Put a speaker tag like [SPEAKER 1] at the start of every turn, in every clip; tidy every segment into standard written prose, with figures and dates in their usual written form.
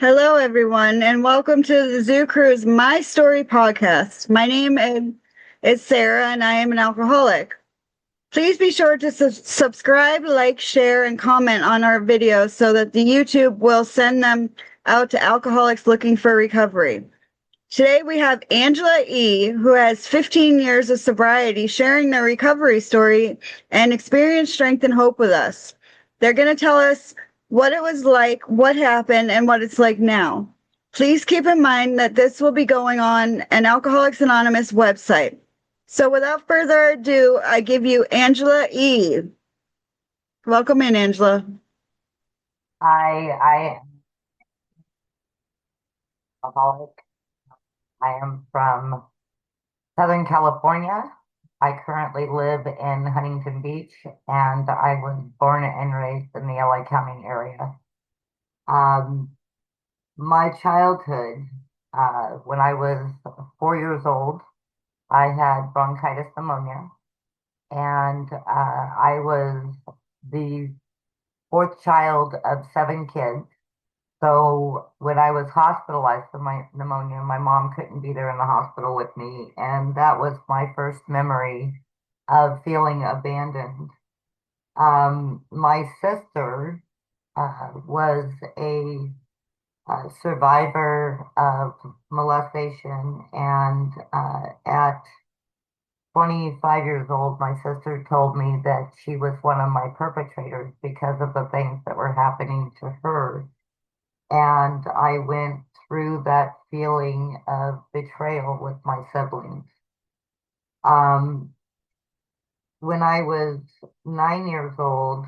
[SPEAKER 1] Hello, everyone, and welcome to the Zoo Crew's My Story podcast. My name is Sarah, and I am an alcoholic. Please be sure to subscribe, like, share, and comment on our videos so that the YouTube will send them out to alcoholics looking for recovery. Today, we have Angela E., who has 15 years of sobriety, sharing their recovery story and experience, strength, and hope with us. They're going to tell us what it was like, what happened, and what it's like now. Please keep in mind that this will be going on an Alcoholics Anonymous website. So without further ado, I give you Angela E. Welcome in, Angela.
[SPEAKER 2] I am alcoholic. I am from Southern California. I currently live in Huntington Beach, and I was born and raised in the LA County area. Um, my childhood, when I was 4 years old, I had bronchitis pneumonia, and I was the fourth child of seven kids. So when I was hospitalized for my pneumonia, my mom couldn't be there in the hospital with me, and that was my first memory of feeling abandoned. My sister was a survivor of molestation, and at 25 years old, my sister told me that she was one of my perpetrators because of the things that were happening to her. And I went through that feeling of betrayal with my siblings. Um, when I was 9 years old,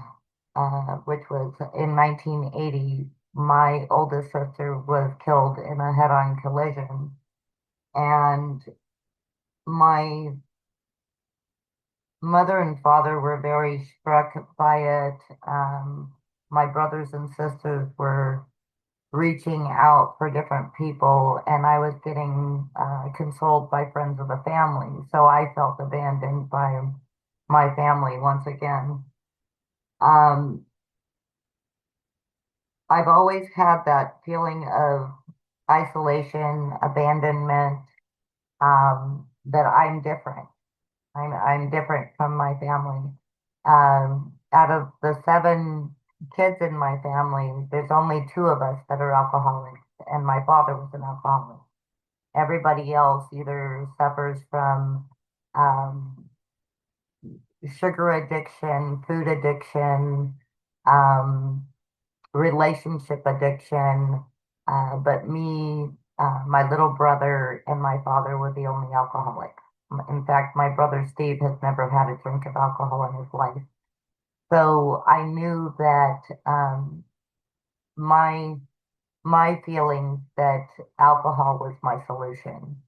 [SPEAKER 2] which was in 1980, my oldest sister was killed in a head-on collision. And my mother and father were very struck by it. My brothers and sisters were reaching out for different people, and I was getting consoled by friends of the family. So I felt abandoned by my family once again. Um, I've always had that feeling of isolation, abandonment, that I'm different. I'm different from my family. Out of the seven kids in my family, there's only two of us that are alcoholics, and my father was an alcoholic. Everybody else either suffers from um, sugar addiction, food addiction, um, relationship addiction. But me, my little brother, and my father were the only alcoholics. In fact, my brother Steve has never had a drink of alcohol in his life. So I knew that my my feeling that alcohol was my solution.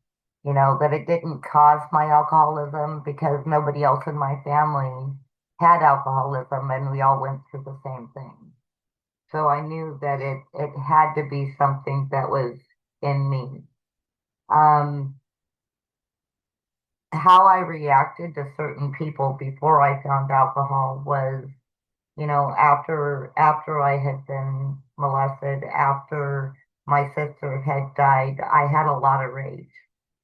[SPEAKER 2] You know, that it didn't cause my alcoholism because nobody else in my family had alcoholism and we all went through the same thing. So I knew that it had to be something that was in me. Um, how I reacted to certain people before I found alcohol was, you know, after I had been molested, after my sister had died, I had a lot of rage.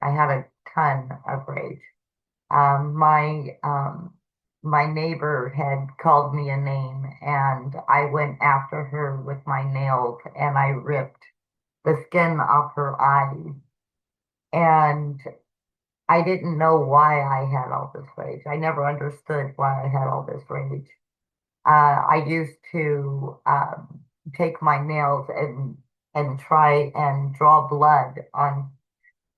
[SPEAKER 2] I had a ton of rage. My neighbor had called me a name, and I went after her with my nails, and I ripped the skin off her eye. And I didn't know why I had all this rage. I never understood why I had all this rage. I used to take my nails and try and draw blood on,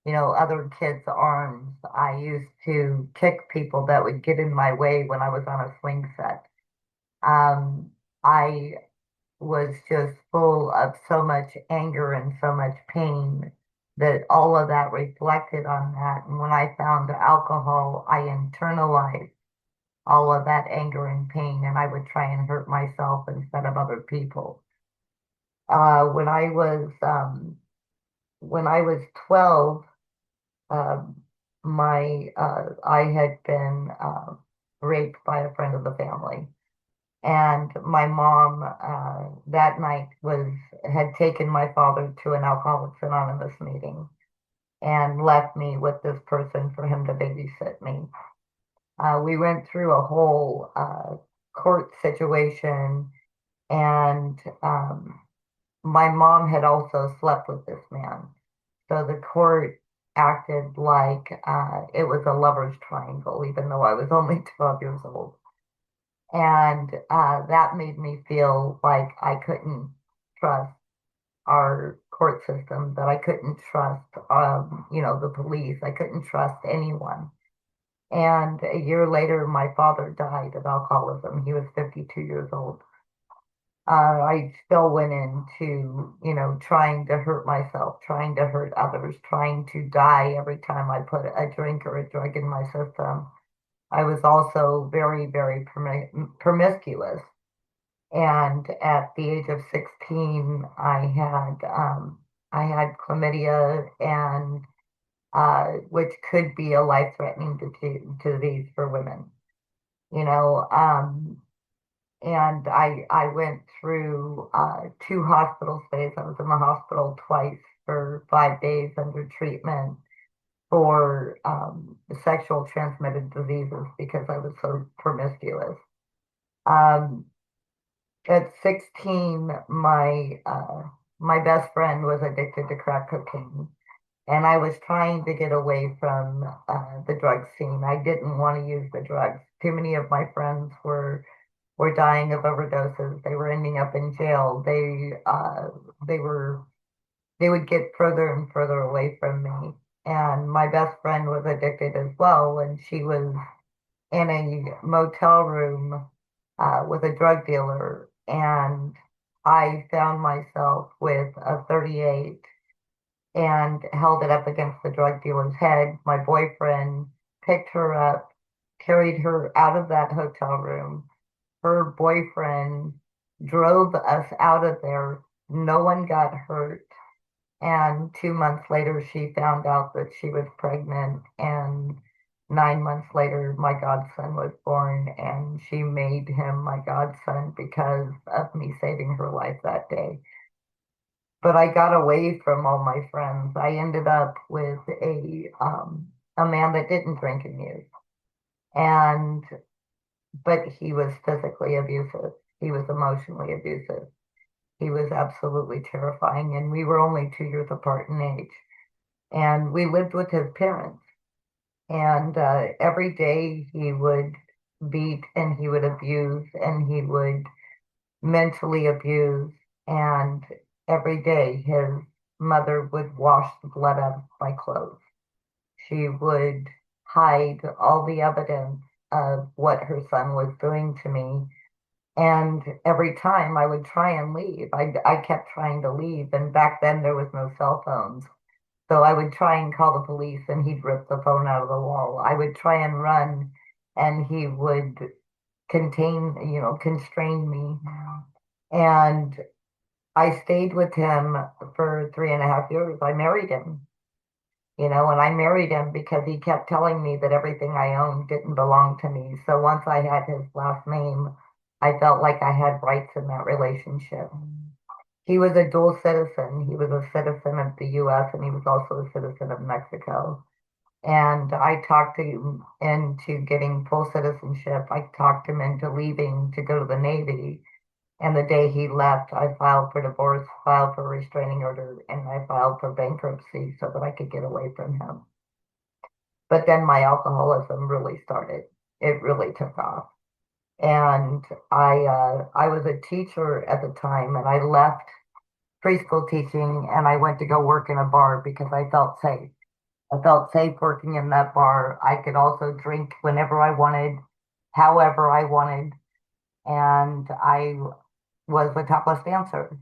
[SPEAKER 2] you know, other kids' arms. I used to kick people that would get in my way when I was on a swing set. I was just full of so much anger and so much pain that all of that reflected on that. And when I found alcohol, I internalized all of that anger and pain, and I would try and hurt myself instead of other people. Uh, when I was um, when I was 12, um, my I had been raped by a friend of the family, And my mom that night was had taken my father to an Alcoholics Anonymous meeting and left me with this person for him to babysit me. We went through a whole court situation, and my mom had also slept with this man. So the court acted like it was a lover's triangle, even though I was only 12 years old. And that made me feel like I couldn't trust our court system, that I couldn't trust, the police. I couldn't trust anyone. And a year later, my father died of alcoholism. He was 52 years old. I still went into, trying to hurt myself, trying to hurt others, trying to die every time I put a drink or a drug in my system. I was also very, very promiscuous. And at the age of 16, I had chlamydia, and which could be a life-threatening disease for women. You know, and I went through 2 hospital stays. I was in the hospital twice for 5 days under treatment for sexual transmitted diseases because I was so promiscuous. Um, at 16, my best friend was addicted to crack cocaine, and I was trying to get away from the drug scene. I didn't want to use the drugs. Too many of my friends were dying of overdoses. They were ending up in jail. They were they would get further and further away from me. And my best friend was addicted as well, and she was in a motel room with a drug dealer, and I found myself with a 38 and held it up against the drug dealer's head. My boyfriend picked her up, carried her out of that hotel room. Her boyfriend drove us out of there. No one got hurt. And 2 months later, she found out that she was pregnant. And 9 months later, my godson was born. And she made him my godson because of me saving her life that day. But I got away from all my friends. I ended up with a man that didn't drink and use. And but he was physically abusive. He was emotionally abusive. He was absolutely terrifying, and we were only 2 years apart in age. And we lived with his parents, and every day he would beat and he would abuse and he would mentally abuse. And every day his mother would wash the blood out of my clothes. She would hide all the evidence of what her son was doing to me. And every time I would try and leave, I kept trying to leave. And back then there was no cell phones. So I would try and call the police and he'd rip the phone out of the wall. I would try and run and he would constrain me. And I stayed with him for 3.5 years. I married him, and I married him because he kept telling me that everything I owned didn't belong to me. So once I had his last name, I felt like I had rights in that relationship. He was a dual citizen. He was a citizen of the US and he was also a citizen of Mexico. And I talked him into getting full citizenship. I talked him into leaving to go to the Navy. And the day he left, I filed for divorce, filed for restraining order, and I filed for bankruptcy so that I could get away from him. But then my alcoholism really started. It really took off. And I was a teacher at the time, and I left preschool teaching and I went to go work in a bar because I felt safe. I felt safe working in that bar. I could also drink whenever I wanted, however I wanted, and I was a topless dancer.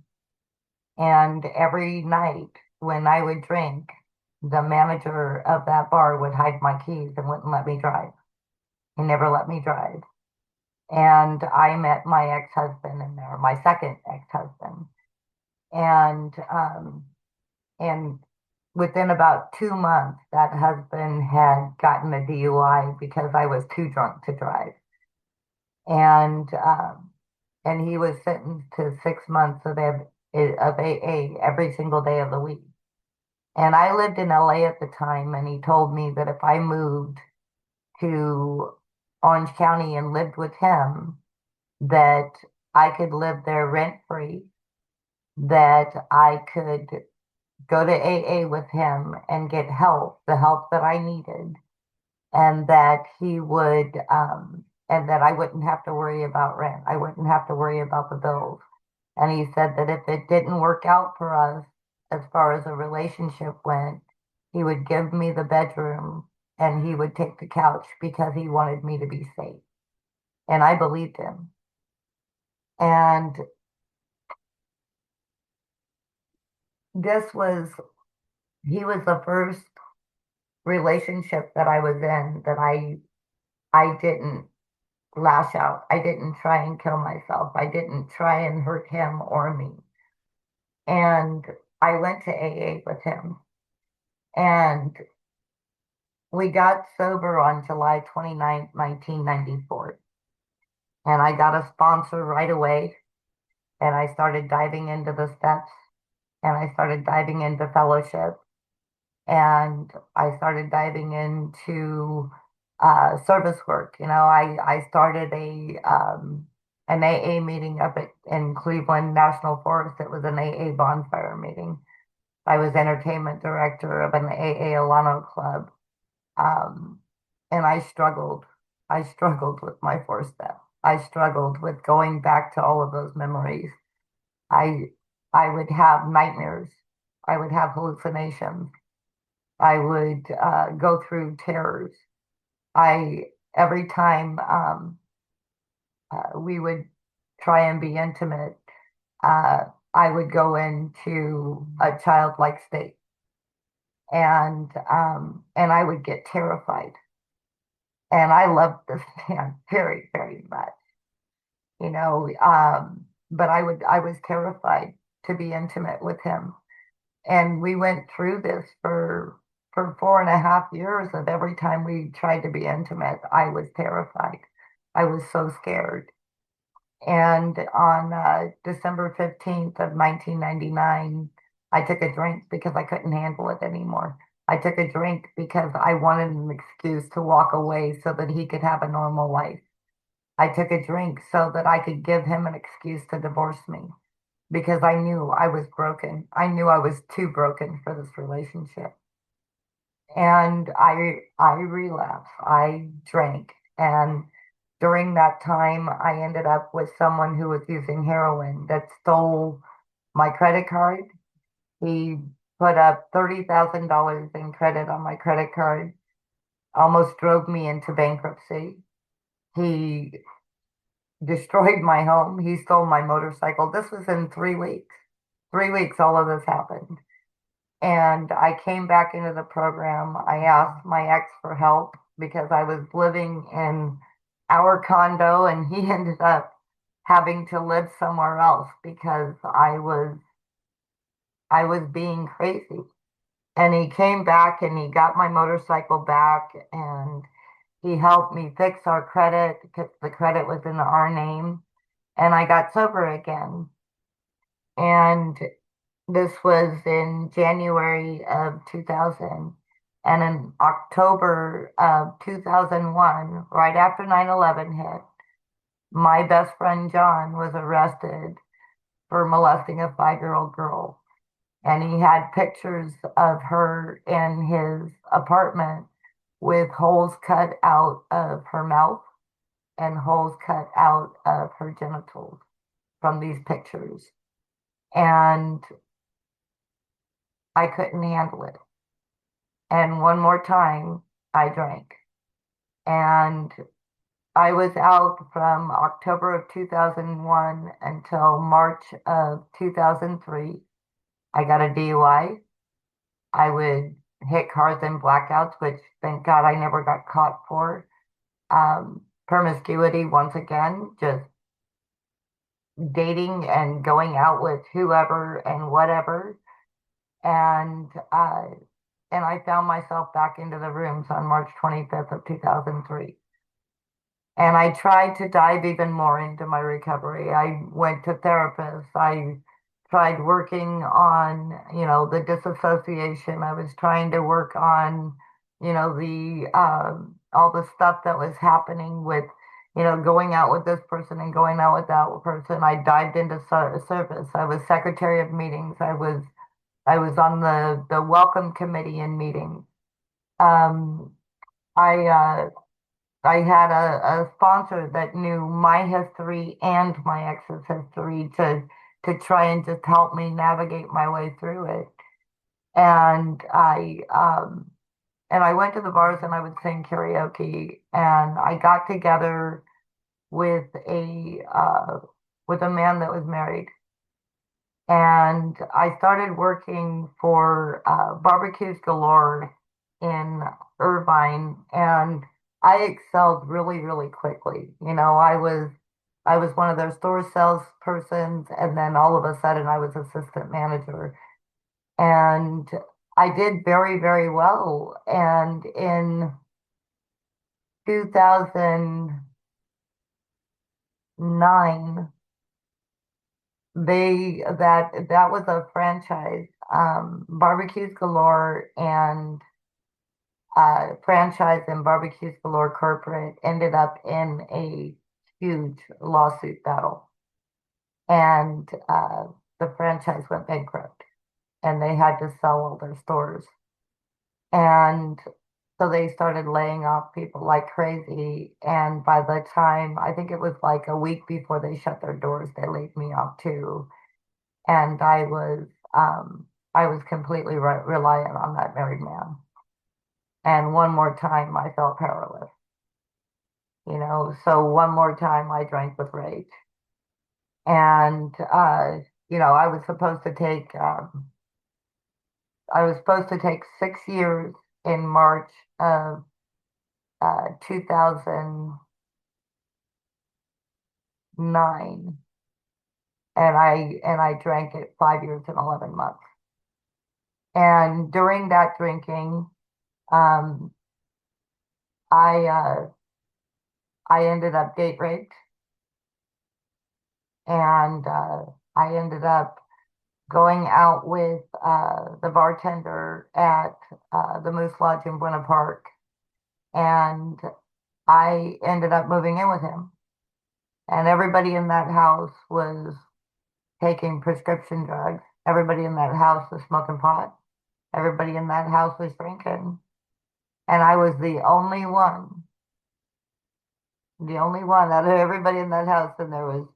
[SPEAKER 2] And every night when I would drink, the manager of that bar would hide my keys and wouldn't let me drive. He never let me drive. And I met my ex-husband in there, my second ex-husband. And and within about 2 months, that husband had gotten a DUI because I was too drunk to drive. And and he was sentenced to 6 months of AA every single day of the week. And I lived in LA at the time, and he told me that if I moved to Orange County and lived with him, that I could live there rent free, that I could go to AA with him and get help, the help that I needed, and that and that I wouldn't have to worry about rent. I wouldn't have to worry about the bills. And he said that if it didn't work out for us as far as a relationship went, he would give me the bedroom and he would take the couch because he wanted me to be safe. And I believed him. And this was, he was the first relationship that I was in that I didn't lash out. I didn't try and kill myself. I didn't try and hurt him or me. And I went to AA with him. And we got sober on July 29th, 1994. And I got a sponsor right away. And I started diving into the steps and I started diving into fellowship. And I started diving into service work. I started an AA meeting in Cleveland National Forest. It was an AA bonfire meeting. I was entertainment director of an AA Alano club. Um, and I struggled. I struggled with my four step. I struggled with going back to all of those memories. I I would have nightmares. I would have hallucinations. I would go through terrors. I every time we would try and be intimate, uh, I would go into a childlike state, and I would get terrified. And I loved this man very, very much, you know. But I was terrified to be intimate with him, and we went through this for 4.5 years of every time we tried to be intimate, I was terrified. I was so scared. And on December 15th of 1999, I took a drink because I couldn't handle it anymore. I took a drink because I wanted an excuse to walk away so that he could have a normal life. I took a drink so that I could give him an excuse to divorce me because I knew I was broken. I knew I was too broken for this relationship. And I relapsed. I drank. And during that time, I ended up with someone who was using heroin that stole my credit card. He put up $30,000 in credit on my credit card, almost drove me into bankruptcy. He destroyed my home. He stole my motorcycle. This was in 3 weeks. 3 weeks, all of this happened. And I came back into the program. I asked my ex for help because I was living in our condo and he ended up having to live somewhere else because I was being crazy. And he came back and he got my motorcycle back and he helped me fix our credit because the credit was in our name and I got sober again. And this was in January of 2000. And in October of 2001, right after 9/11 hit, my best friend John was arrested for molesting a 5-year-old girl. And he had pictures of her in his apartment with holes cut out of her mouth and holes cut out of her genitals from these pictures. And I couldn't handle it. And one more time, I drank. And I was out from October of 2001 until March of 2003. I got a DUI. I would hit cars in blackouts, which thank God I never got caught for. Promiscuity, once again, just dating and going out with whoever and whatever. And and I found myself back into the rooms on March 25th of 2003. And I tried to dive even more into my recovery. I went to therapists. I tried working on, the disassociation. I was trying to work on, the all the stuff that was happening with, going out with this person and going out with that person. I dived into service. I was secretary of meetings. I was on the welcome committee in meetings. Um, I I had a sponsor that knew my history and my ex's history to try and just help me navigate my way through it. And I went to the bars and I would sing karaoke, and I got together with a man that was married, and I started working for Barbecues Galore in Irvine, and I excelled really, really quickly. I was one of their store salespersons, and then all of a sudden I was assistant manager, and I did very, very well. And in 2009, that was a franchise, Barbecues Galore and franchise and Barbecues Galore corporate ended up in a huge lawsuit battle, and the franchise went bankrupt, and they had to sell all their stores, and so they started laying off people like crazy. And by the time, I think it was like a week before they shut their doors, they laid me off too. And I was completely reliant on that married man. And one more time, I felt powerless. So one more time, I drank with rage. And I was supposed to take 6 years in March of 2009, and I drank it 5 years and 11 months. And during that drinking, um, I I ended up date raped, and I ended up going out with the bartender at the Moose Lodge in Buena Park, and I ended up moving in with him. And everybody in that house was taking prescription drugs. Everybody in that house was smoking pot. Everybody in that house was drinking. And I was the only one out of everybody in that house. And there was,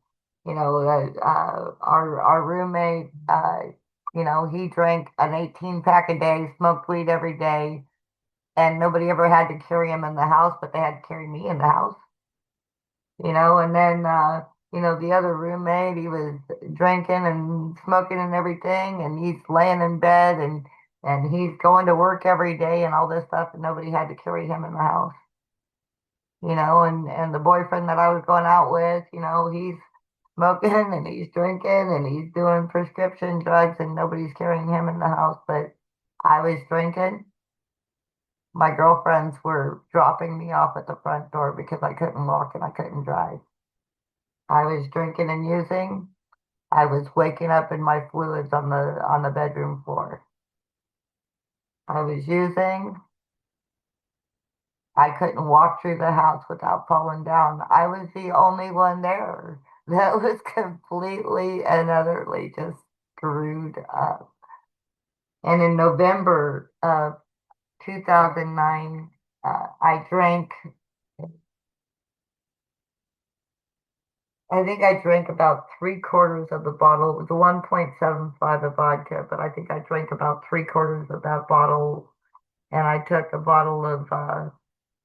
[SPEAKER 2] our roommate, he drank an 18 pack a day, smoked weed every day, and nobody ever had to carry him in the house, but they had to carry me in the house. And then, the other roommate, he was drinking and smoking and everything, and he's laying in bed, and he's going to work every day and all this stuff, and nobody had to carry him in the house. And the boyfriend that I was going out with, he's smoking and he's drinking and he's doing prescription drugs, and nobody's carrying him in the house, but I was drinking. My girlfriends were dropping me off at the front door because I couldn't walk and I couldn't drive. I was drinking and using. I was waking up in my fluids on the bedroom floor. I was using. I couldn't walk through the house without falling down. I was the only one there that was completely and utterly just screwed up. And in November of 2009, I think I drank about 3/4 of the bottle. It was a 1.75 of vodka, but I think I drank about 3/4 of that bottle. And I took a bottle of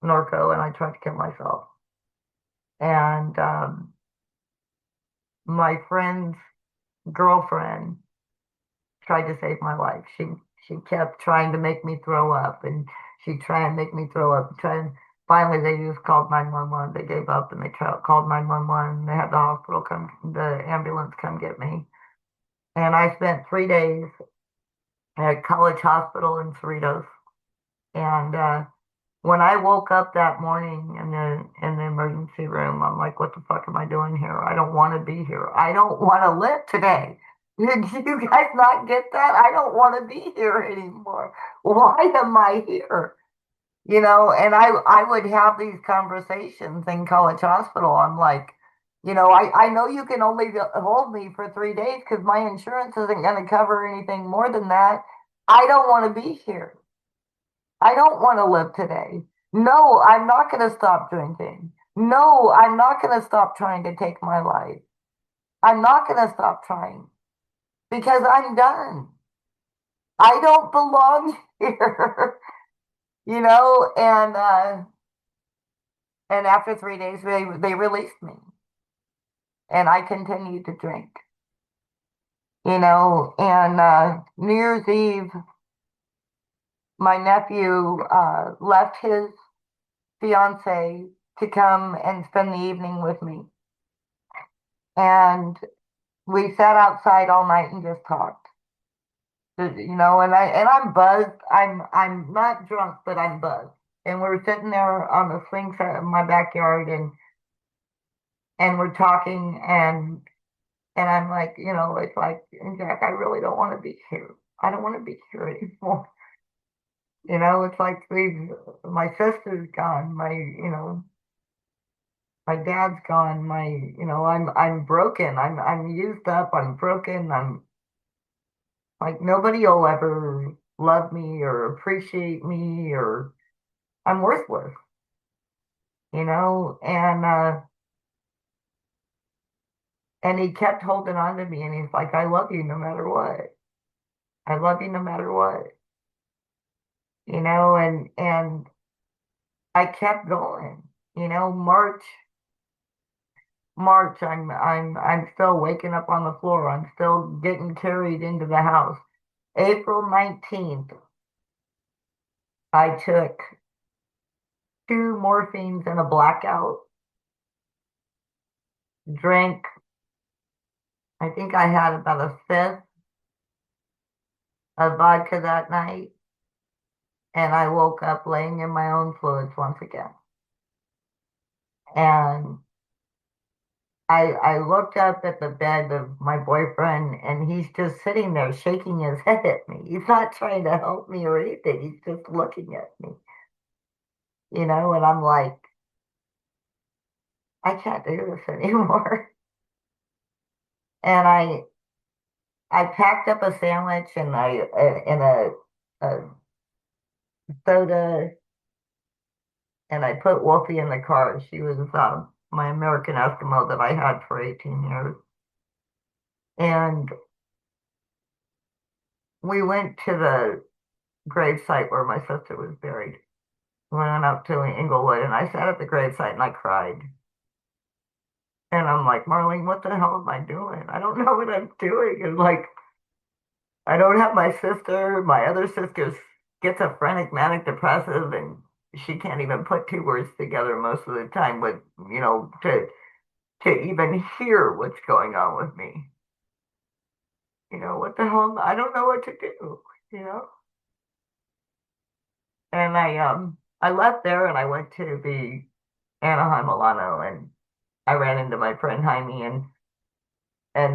[SPEAKER 2] Norco, and I tried to kill myself. And my friend's girlfriend tried to save my life. She kept trying to make me throw up, and she tried to make me throw up. Finally, they just called 911. They gave up, and they called 911. They had the ambulance come get me. And I spent 3 days at College Hospital in Cerritos. And when I woke up that morning in the emergency room, I'm like, what the fuck am I doing here? I don't want to be here. I don't want to live today. Did you guys not get that? I don't want to be here anymore. Why am I here? And I would have these conversations in College Hospital. I'm like, I know you can only hold me for 3 days because my insurance isn't going to cover anything more than that. I don't want to be here. I don't want to live today. No, I'm not going to stop drinking. No, I'm not going to stop trying to take my life. I'm not going to stop trying because I'm done. I don't belong here, and after 3 days they released me and I continued to drink, and New Year's Eve, my nephew left his fiance to come and spend the evening with me. And we sat outside all night and just talked. And I'm buzzed. I'm not drunk, but I'm buzzed. And we're sitting there on the swing set in my backyard and we're talking and I'm like, it's like, Jack, I really don't want to be here. I don't want to be here anymore. It's like my sister's gone, my dad's gone, I'm broken. I'm used up, I'm broken, I'm like nobody will ever love me or appreciate me or I'm worthless, and he kept holding on to me and he's like, I love you no matter what. I love you no matter what, and I kept going, March, I'm still waking up on the floor. I'm still getting carried into the house. April 19th, I took 2 morphines and a blackout, drank, I think I had about a fifth of vodka that night, and I woke up laying in my own fluids once again. And I looked up at the bed of my boyfriend, and he's just sitting there shaking his head at me. He's not trying to help me or anything. He's just looking at me, and I'm like, I can't do this anymore. And I packed up a sandwich and a soda, and I put Wolfie in the car. She was my American Eskimo that I had for 18 years. And we went to the grave site where my sister was buried. We went up to Inglewood, and I sat at the grave site and I cried. And I'm like, Marlene, what the hell am I doing? I don't know what I'm doing. And like, I don't have my sister. My other sister's schizophrenic, manic depressive, and she can't even put 2 words together most of the time with, to even hear what's going on with me. What the hell? I don't know what to do, you know? And I left there and I went to the Anaheim Milano and I ran into my friend Jaime and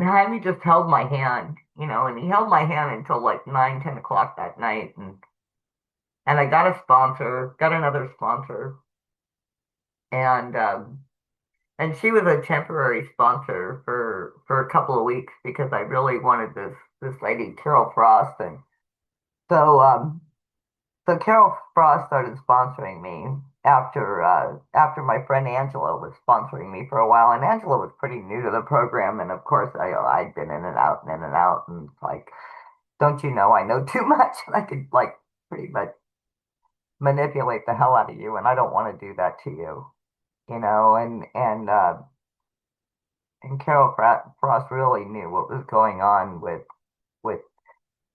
[SPEAKER 2] Jaime just held my hand, and he held my hand until like 9, 10 o'clock that night. And I got a sponsor, got another sponsor, and and she was a temporary sponsor for a couple of weeks because I really wanted this lady, Carol Frost. And so so Carol Frost started sponsoring me after my friend Angela was sponsoring me for a while, and Angela was pretty new to the program, and of course I'd been in and out and in and out, and like, don't you know, I know too much, and I could like pretty much manipulate the hell out of you, and I don't want to do that to you, and Carol Frost really knew what was going on with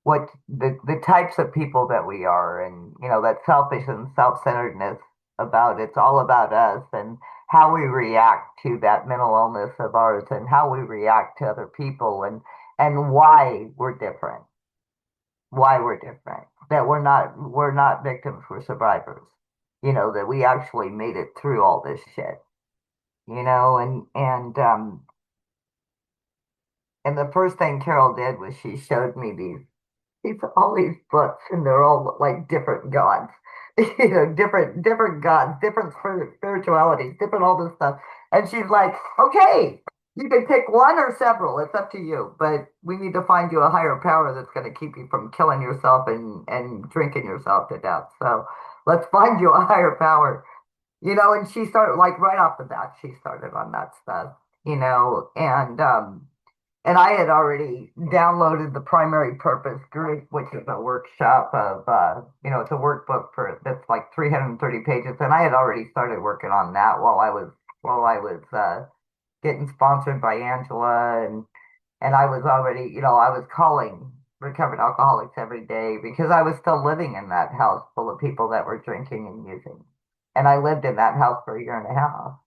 [SPEAKER 2] what the types of people that we are, and that selfish and self-centeredness about it's all about us and how we react to that mental illness of ours and how we react to other people and why we're different, that we're not victims, we're survivors. that we actually made it through all this shit, and the first thing Carol did was she showed me these all these books, and they're all like different gods, different gods, different spiritualities, different all this stuff. And she's like, okay, you can pick one or several. It's up to you, but we need to find you a higher power that's going to keep you from killing yourself and drinking yourself to death. So let's find you a higher power. And she started like right off the bat, she started on that stuff, and I had already downloaded the primary purpose group, which is a workshop of, it's a workbook that's like 330 pages, and I had already started working on that while I was getting sponsored by Angela, and I was already, I was calling recovered alcoholics every day because I was still living in that house full of people that were drinking and using, and I lived in that house for a year and a half,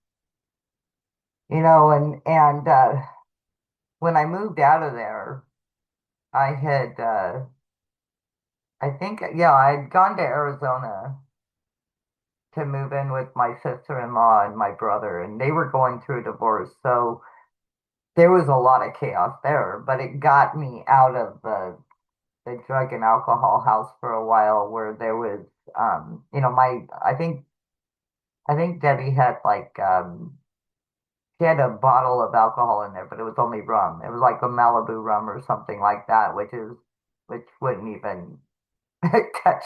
[SPEAKER 2] and when I moved out of there. I had, I think, yeah, I'd gone to Arizona to move in with my sister-in-law and my brother, and they were going through a divorce. So there was a lot of chaos there, but it got me out of the drug and alcohol house for a while where there was, I think Debbie had like, she had a bottle of alcohol in there, but it was only rum. It was like a Malibu rum or something like that, which wouldn't even touch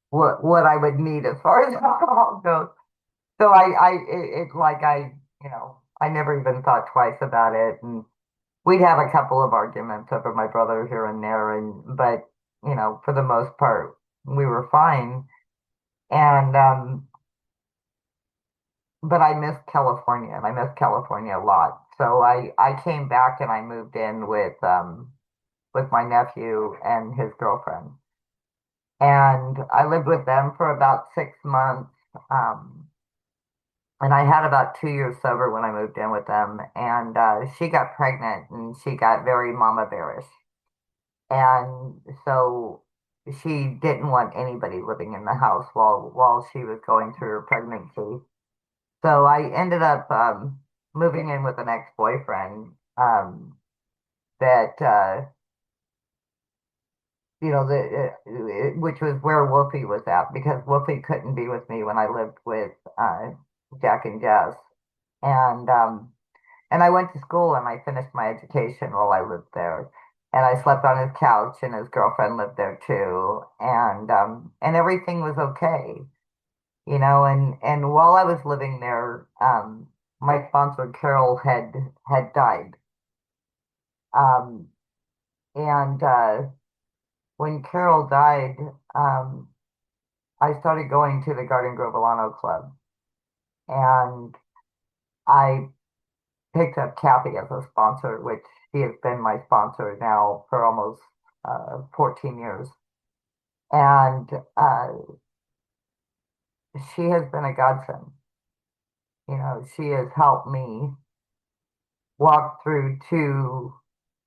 [SPEAKER 2] what I would need as far as alcohol goes. So it's like I never even thought twice about it. And we'd have a couple of arguments over my brother here and there, but for the most part, we were fine. And but I missed California, and I missed California a lot. So I came back and I moved in with my nephew and his girlfriend. And I lived with them for about 6 months. Um, and I had about 2 years sober when I moved in with them. And she got pregnant and she got very mama bearish. And so she didn't want anybody living in the house while she was going through her pregnancy. So I ended up moving in with an ex-boyfriend that which was where Wolfie was at because Wolfie couldn't be with me when I lived with Jack and Jess. And and I went to school and I finished my education while I lived there. And I slept on his couch and his girlfriend lived there too. And everything was okay, and while I was living there, my sponsor Carol had died. Um, and when Carol died, um, I started going to the Garden Grove Alano Club, and I picked up Kathy as a sponsor, which she has been my sponsor now for almost 14 years. And she has been a godsend. She has helped me walk through two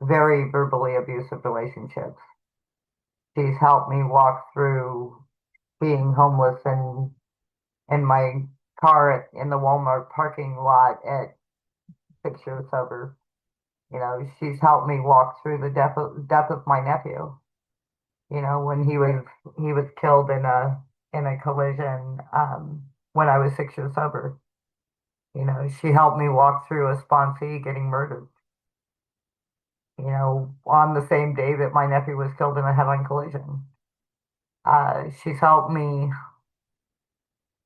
[SPEAKER 2] very verbally abusive relationships. She's helped me walk through being homeless in my car in the Walmart parking lot at 6 years sober. She's helped me walk through the death of my nephew. When he was killed in a collision when I was 6 years sober. She helped me walk through a sponsee getting murdered. On the same day that my nephew was killed in a head-on collision. She's helped me.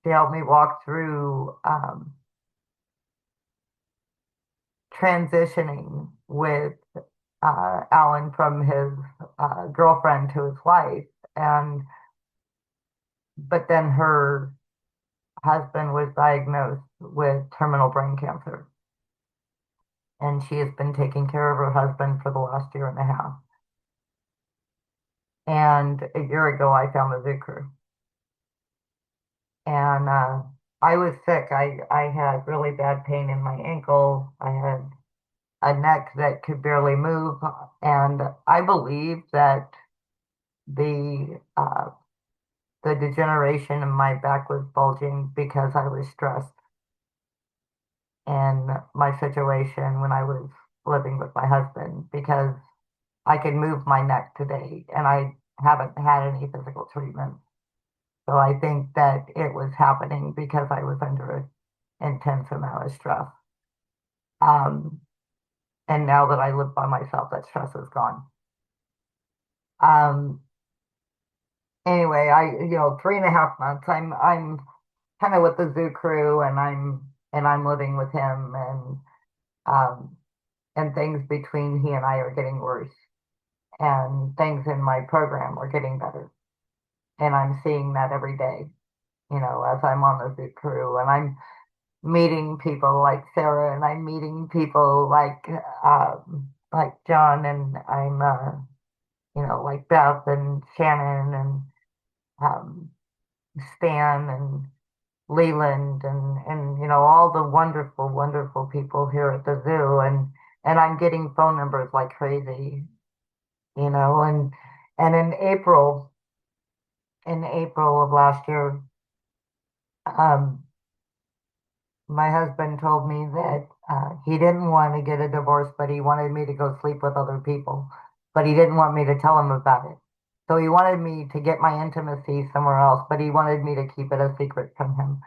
[SPEAKER 2] She helped me walk through transitioning with Alan from his girlfriend to his wife, and but then her husband was diagnosed with terminal brain cancer, and she has been taking care of her husband for the last year and a half. And a year ago, I found the thru. And I was sick. I had really bad pain in my ankle. I had a neck that could barely move. And I believe that the the degeneration in my back was bulging because I was stressed in my situation when I was living with my husband because I could move my neck today and I haven't had any physical treatment. So I think that it was happening because I was under an intense amount of stress. Um, and now that I live by myself, that stress is gone. Um, anyway, 3.5 months. I'm kind of with the zoo crew, and I'm living with him, um, and things between he and I are getting worse, and things in my program are getting better, and I'm seeing that every day. As I'm on the zoo crew, and I'm meeting people like Sarah, and I'm meeting people like John, and I'm like Beth and Shannon and um, Stan and Leland and all the wonderful, wonderful people here at the zoo, and I'm getting phone numbers like crazy, and in April of last year, um, my husband told me that he didn't want to get a divorce, but he wanted me to go sleep with other people, but he didn't want me to tell him about it. So he wanted me to get my intimacy somewhere else, but he wanted me to keep it a secret from him.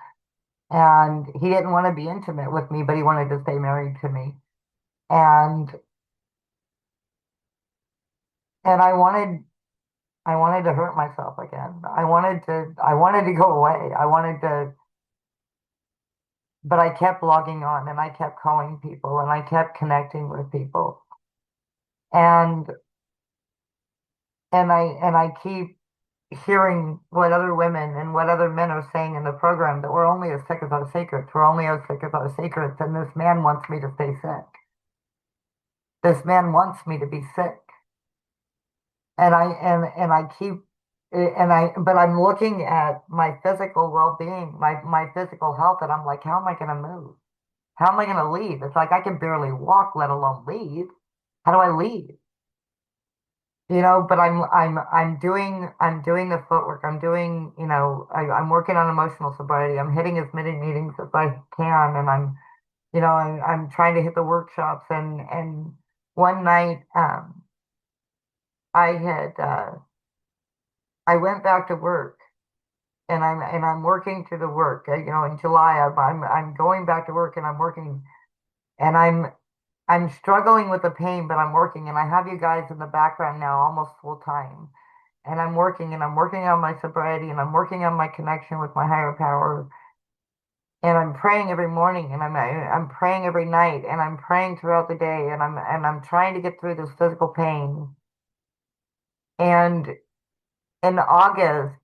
[SPEAKER 2] And he didn't want to be intimate with me, but he wanted to stay married to me. And and I wanted to hurt myself again. I wanted to go away. But I kept logging on and I kept calling people and I kept connecting with people. And and I keep hearing what other women and what other men are saying in the program, that we're only as sick as our secrets. We're only as sick as our secrets. And this man wants me to stay sick. This man wants me to be sick. And I keep but I'm looking at my physical well-being, my physical health, and I'm like, how am I going to move? How am I going to leave? It's like I can barely walk, let alone leave. How do I leave? But I'm doing the footwork. I'm working on emotional sobriety. I'm hitting as many meetings as I can, and I'm trying to hit the workshops. And one night, I had I went back to work, and I'm working through the work. In July, I'm going back to work, and I'm working, and I'm struggling with the pain, but I'm working, and I have you guys in the background now, almost full time. And I'm working on my sobriety, and I'm working on my connection with my higher power. And I'm praying every morning, and I'm praying every night, and I'm praying throughout the day, and I'm trying to get through this physical pain. And in August,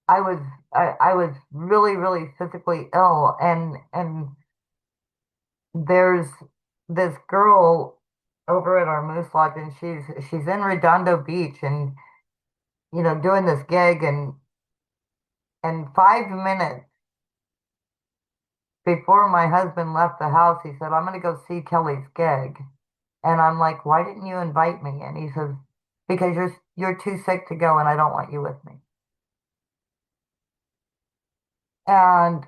[SPEAKER 2] I was I was really, really physically ill, and there's this girl over at our Moose Lodge, and she's in Redondo Beach, and doing this gig, and 5 minutes before my husband left the house, he said, "I'm going to go see Kelly's gig." And I'm like, "Why didn't you invite me?" And he says, "Because you're too sick to go, and I don't want you with me." And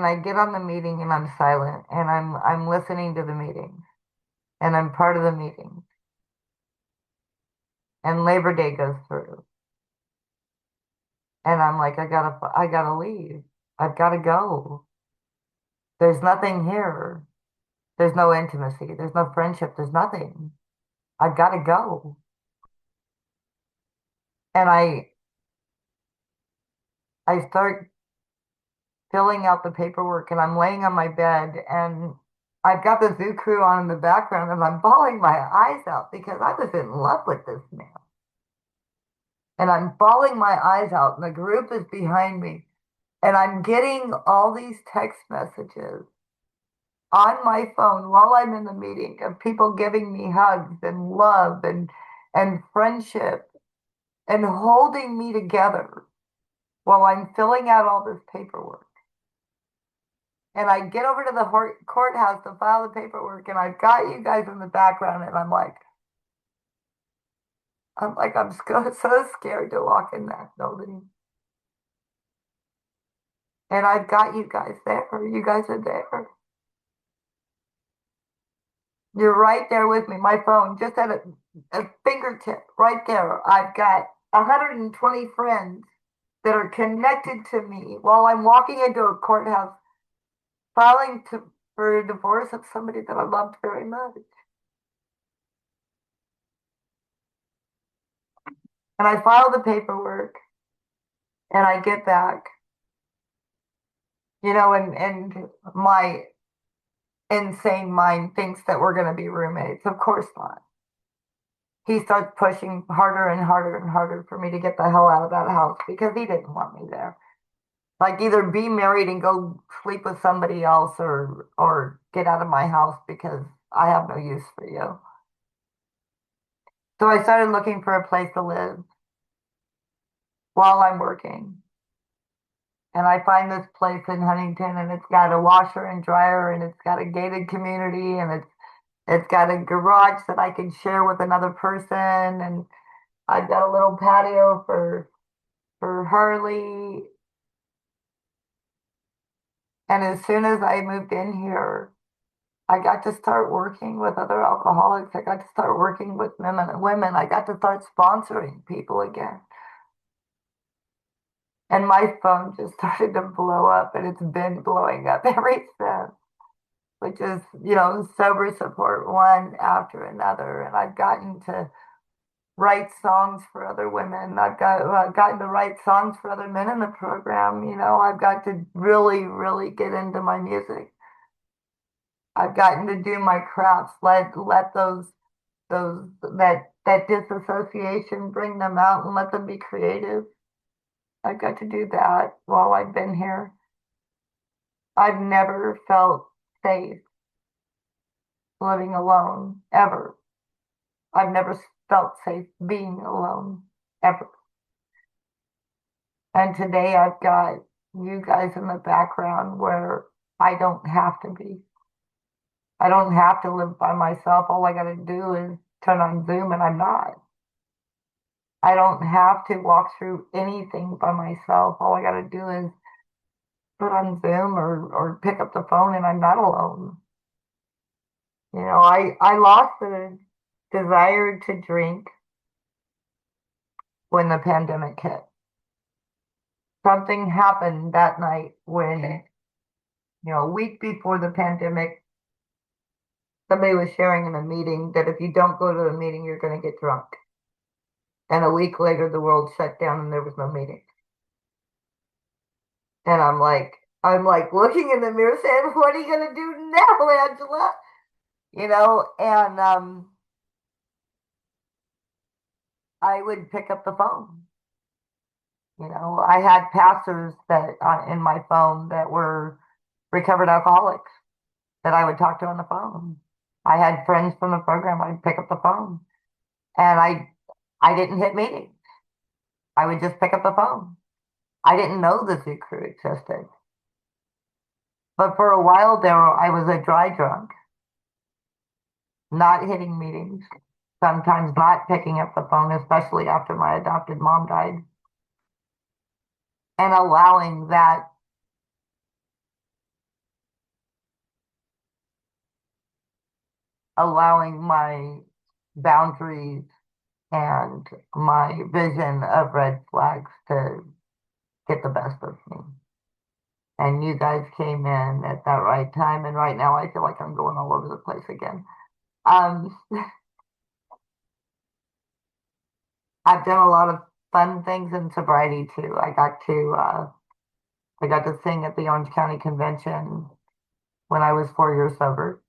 [SPEAKER 2] I get on the meeting, and I'm silent, and I'm listening to the meeting, and I'm part of the meeting. And Labor Day goes through, and I'm like, I gotta leave. I've got to go. There's nothing here. There's no intimacy. There's no friendship. There's nothing. I've got to go. And I start filling out the paperwork, and I'm laying on my bed, and I've got the zoo crew on in the background, and I'm bawling my eyes out because I was in love with this man. And I'm bawling my eyes out, and the group is behind me. And I'm getting all these text messages on my phone while I'm in the meeting of people giving me hugs and love and friendship and holding me together while I'm filling out all this paperwork. And I get over to the courthouse to file the paperwork, and I've got you guys in the background, and I'm so scared to walk in that building. And I've got you guys there. You guys are there. You're right there with me. My phone just at a fingertip right there. I've got 120 friends that are connected to me while I'm walking into a courthouse filing for a divorce of somebody that I loved very much. And I file the paperwork and I get back, and my insane mind thinks that we're going to be roommates. Of course not. He starts pushing harder and harder and harder for me to get the hell out of that house because he didn't want me there. Like either be married and go sleep with somebody else or get out of my house because I have no use for you. So I started looking for a place to live while I'm working. And I find this place in Huntington and it's got a washer and dryer and it's got a gated community and it's got a garage that I can share with another person and I've got a little patio for Harley. And as soon as I moved in here, I got to start working with other alcoholics. I got to start working with women. I got to start sponsoring people again. And my phone just started to blow up and it's been blowing up ever since, which is, sober support one after another. And I've gotten to write songs for other women. I've gotten to write songs for other men in the program. I've got to really, really get into my music. I've gotten to do my crafts, let those that disassociation, bring them out and let them be creative. I've got to do that while I've been here. I've never felt safe living alone, ever. I've never felt safe being alone, ever. And today I've got you guys in the background where I don't have to be. I don't have to live by myself. All I got to do is turn on Zoom and I'm not. I don't have to walk through anything by myself. All I got to do is put on Zoom or pick up the phone and I'm not alone. I lost the desire to drink when the pandemic hit. Something happened that night when, a week before the pandemic, somebody was sharing in a meeting that if you don't go to the meeting, you're going to get drunk. And a week later, the world shut down and there was no meeting. And I'm like looking in the mirror saying, what are you going to do now, Angela? And I would pick up the phone. I had pastors that in my phone that were recovered alcoholics that I would talk to on the phone. I had friends from the program. I'd pick up the phone, and I didn't hit meetings. I would just pick up the phone. I didn't know the Zoo Crew existed, but for a while there, I was a dry drunk, not hitting meetings, sometimes not picking up the phone, especially after my adopted mom died, and allowing my boundaries and my vision of red flags to get the best of me. And you guys came in at that right time. And right now I feel like I'm going all over the place again. Um, I've done a lot of fun things in sobriety too. I got to sing at the Orange County Convention when I was 4 years sober.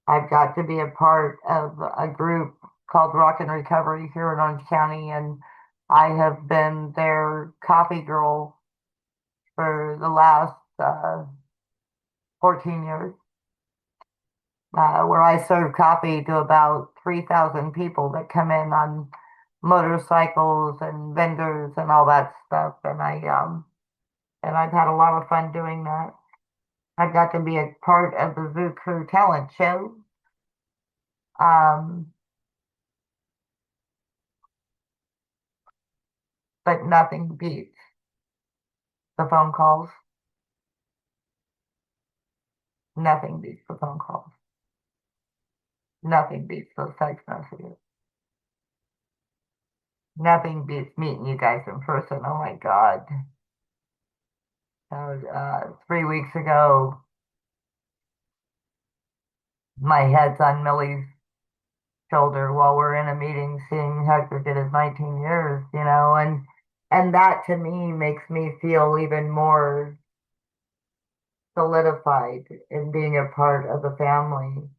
[SPEAKER 2] I've got to be a part of a group called Rock and Recovery here in Orange County, and I have been their coffee girl for the last 14 years, where I serve coffee to about 3,000 people that come in on motorcycles and vendors and all that stuff. And I've had a lot of fun doing that. I got to be a part of the Zoo Crew talent show. Um, but nothing beats the phone calls. Nothing beats the phone calls. Nothing beats those text messages. Nothing beats meeting you guys in person. Oh my God. 3 weeks ago, my head's on Millie's shoulder while we're in a meeting seeing Hector did his 19 years, and that to me makes me feel even more solidified in being a part of the family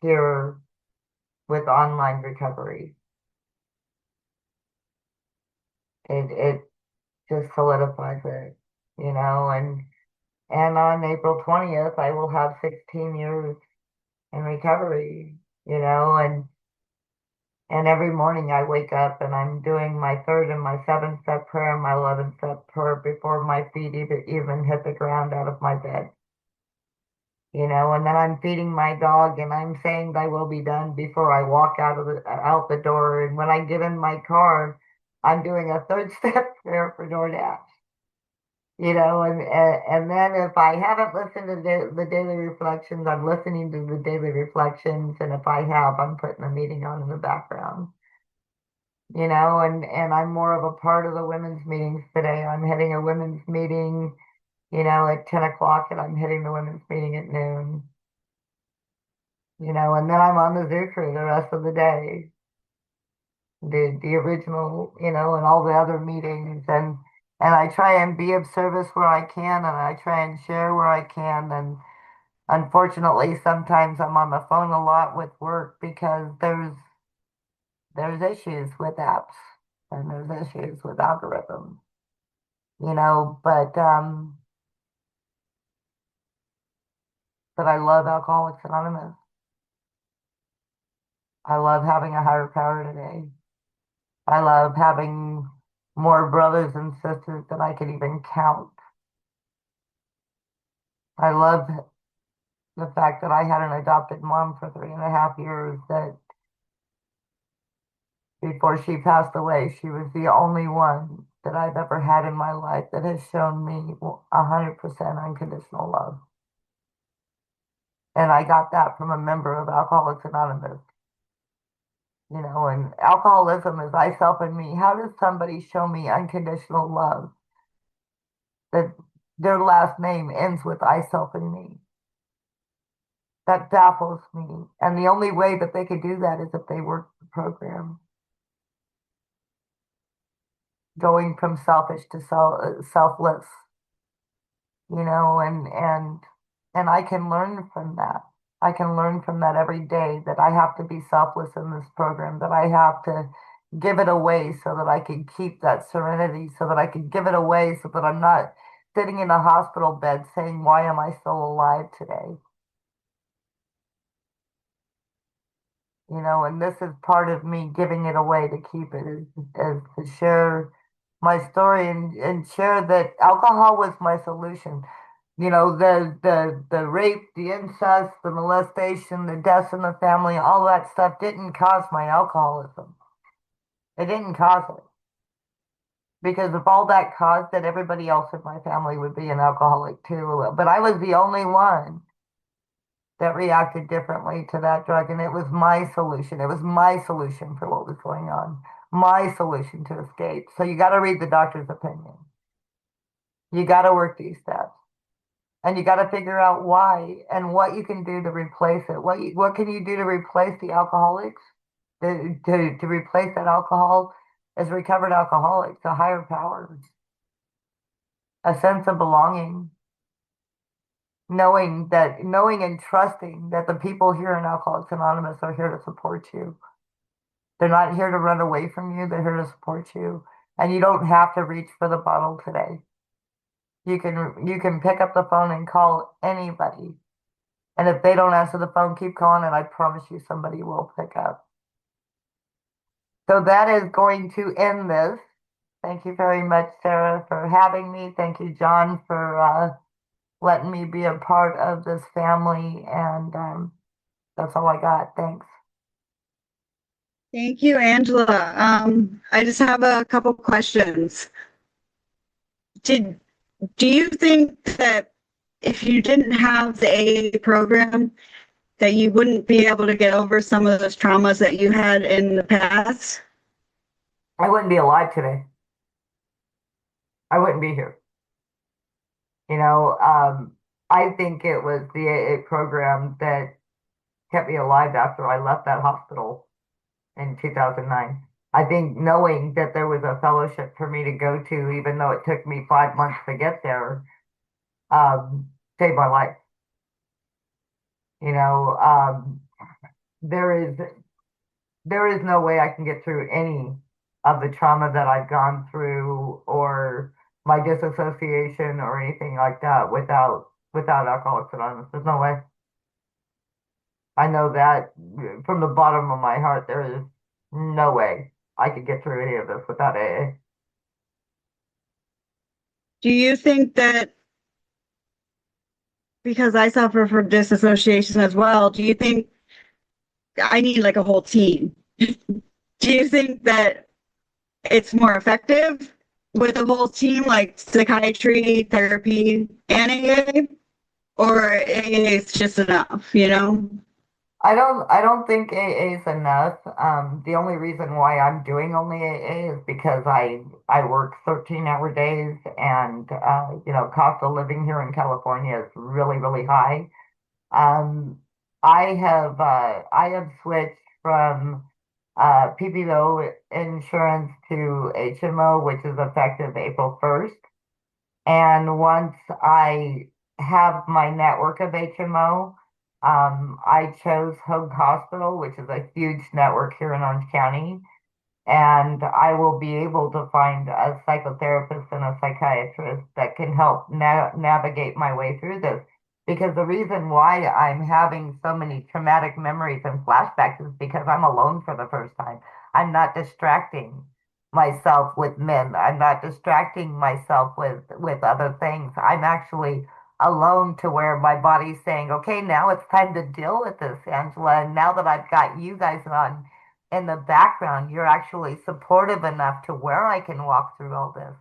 [SPEAKER 2] here with online recovery. It just solidifies it, and on April 20th, I will have 16 years in recovery, and every morning I wake up and I'm doing my third and my seventh step prayer and my 11th step prayer before my feet even hit the ground out of my bed. And then I'm feeding my dog and I'm saying thy will be done before I walk out the door. And when I get in my car, I'm doing a third step prayer for DoorDash. And then if I haven't listened to the daily reflections, I'm listening to the daily reflections. And if I have, I'm putting the meeting on in the background. And I'm more of a part of the women's meetings today. I'm heading a women's meeting, at 10 o'clock, and I'm hitting the women's meeting at noon, and then I'm on the Zoo Crew the rest of the day, the original, and all the other meetings. And I try and be of service where I can, and I try and share where I can. And unfortunately, sometimes I'm on the phone a lot with work because there's issues with apps and there's issues with algorithms, but I love Alcoholics Anonymous. I love having a higher power today. I love having more brothers and sisters than I can even count. I love the fact that I had an adopted mom for 3.5 years, that before she passed away, she was the only one that I've ever had in my life that has shown me 100% unconditional love. And I got that from a member of Alcoholics Anonymous. And alcoholism is I, self, and me. How does somebody show me unconditional love that their last name ends with I, self, and me? That baffles me. And the only way that they could do that is if they work the program, going from selfish to selfless, and I can learn from that. I can learn from that every day, that I have to be selfless in this program, that I have to give it away so that I can keep that serenity, so that I can give it away so that I'm not sitting in a hospital bed saying, why am I still alive today? And this is part of me giving it away to keep it, is to share my story and share that alcohol was my solution. The rape, the incest, the molestation, the deaths in the family, all that stuff didn't cause my alcoholism. It didn't cause it. Because if all that caused it, everybody else in my family would be an alcoholic too. But I was the only one that reacted differently to that drug. And it was my solution. It was my solution for what was going on, my solution to escape. So you got to read the doctor's opinion. You got to work these steps. And you got to figure out why and what you can do to replace it. What can you do to replace the alcoholics? To replace that alcohol as recovered alcoholics, a higher power, a sense of belonging, knowing and trusting that the people here in Alcoholics Anonymous are here to support you. They're not here to run away from you. They're here to support you. And you don't have to reach for the bottle today. You can pick up the phone and call anybody. And if they don't answer the phone, keep calling, and I promise you somebody will pick up. So that is going to end this. Thank you very much, Sarah, for having me. Thank you, John, for letting me be a part of this family. And that's all I got. Thanks.
[SPEAKER 1] Thank you, Angela. I just have a couple questions. Did do you think that if you didn't have the AA program, that you wouldn't be able to get over some of those traumas that you had in the past?
[SPEAKER 2] I wouldn't be alive today. I wouldn't be here. You know, I think it was the AA program that kept me alive after I left that hospital in 2009. I think knowing that there was a fellowship for me to go to, even though it took me 5 months to get there, saved my life. You know, there is there is no way I can get through any of the trauma that I've gone through or my disassociation or anything like that without Alcoholics Anonymous. There's no way. I know that from the bottom of my heart, there is no way I could get through any of this without AA.
[SPEAKER 1] Do you think that because I suffer from disassociation as well, do you think I need like a whole team? Do you think that it's more effective with a whole team like psychiatry, therapy, and AA? Or AA is just enough, you know?
[SPEAKER 2] I don't think AA is enough. The only reason why I'm doing only AA is because I work 13-hour days and cost of living here in California is really, really high. Um, I have switched from PPO insurance to HMO, which is effective April 1st. And once I have my network of HMO, I chose Hoag Hospital, which is a huge network here in Orange County, and I will be able to find a psychotherapist and a psychiatrist that can help navigate my way through this. Because the reason why I'm having so many traumatic memories and flashbacks is because I'm alone for the first time. I'm not distracting myself with men. I'm not distracting myself with other things. I'm actually alone to where my body's saying, okay, now it's time to deal with this, Angela. And now that I've got you guys on in the background, you're actually supportive enough to where I can walk through all this.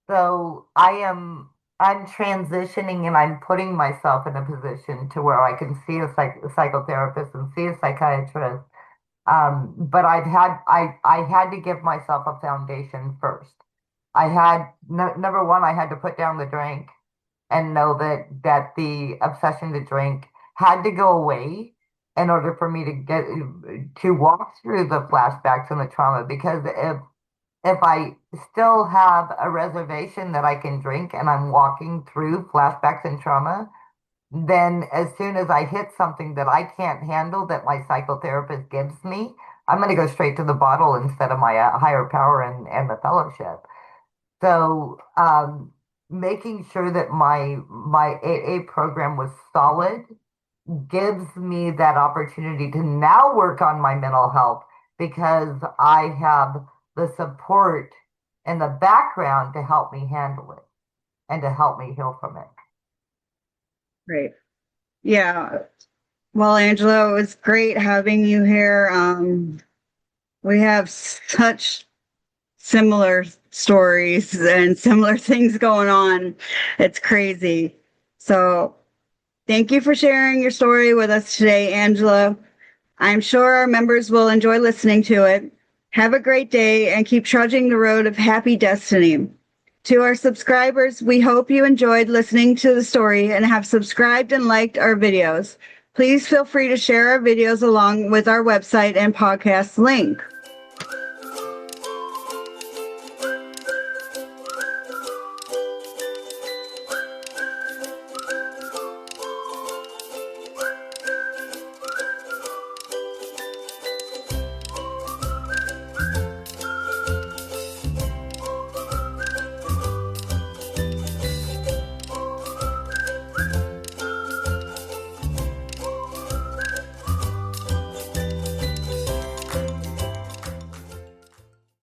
[SPEAKER 2] So I'm transitioning and I'm putting myself in a position to where I can see a psychotherapist and see a psychiatrist. But I had to give myself a foundation first. I had no, number one, I had to put down the drink and know that the obsession to drink had to go away in order for me to walk through the flashbacks and the trauma. Because if I still have a reservation that I can drink and I'm walking through flashbacks and trauma, then as soon as I hit something that I can't handle that my psychotherapist gives me, I'm going to go straight to the bottle instead of my higher power and the fellowship. So, making sure that my AA program was solid gives me that opportunity to now work on my mental health because I have the support in the background to help me handle it and to help me heal from it.
[SPEAKER 1] Great. Yeah. Well, Angela, it was great having you here. We have such similar stories and similar things going on. It's crazy. So thank you for sharing your story with us today, Angela. I'm sure our members will enjoy listening to it. Have a great day and keep trudging the road of happy destiny. To our subscribers, we hope you enjoyed listening to the story and have subscribed and liked our videos. Please feel free to share our videos along with our website and podcast link.